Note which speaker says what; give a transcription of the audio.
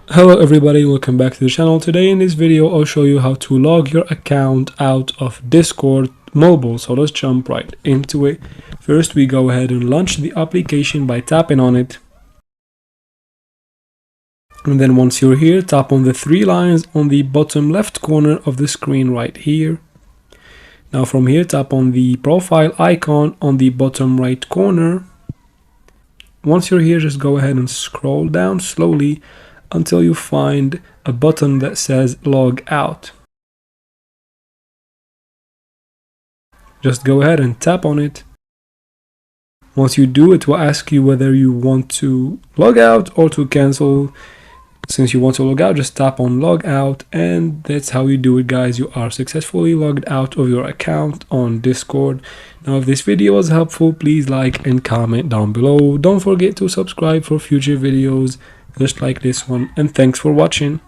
Speaker 1: Hello everybody, welcome back to the channel. Today in this video I'll show you how to log your account out of Discord mobile. So let's jump right into it. First we go ahead and launch the application by tapping on it. And then once you're here, tap on the three lines on the bottom left corner of the screen right here. Now from here, tap on the profile icon on the bottom right corner. Once you're here, just go ahead and scroll down slowly until you find a button that says log out. Just go ahead and tap on it. Once you do, it will ask you whether you want to log out or to cancel. Since you want to log out, just tap on log out, and that's how you do it, guys. You are successfully logged out of your account on Discord. Now if this video was helpful, please like and comment down below. Don't forget to subscribe for future videos just like this one, and thanks for watching.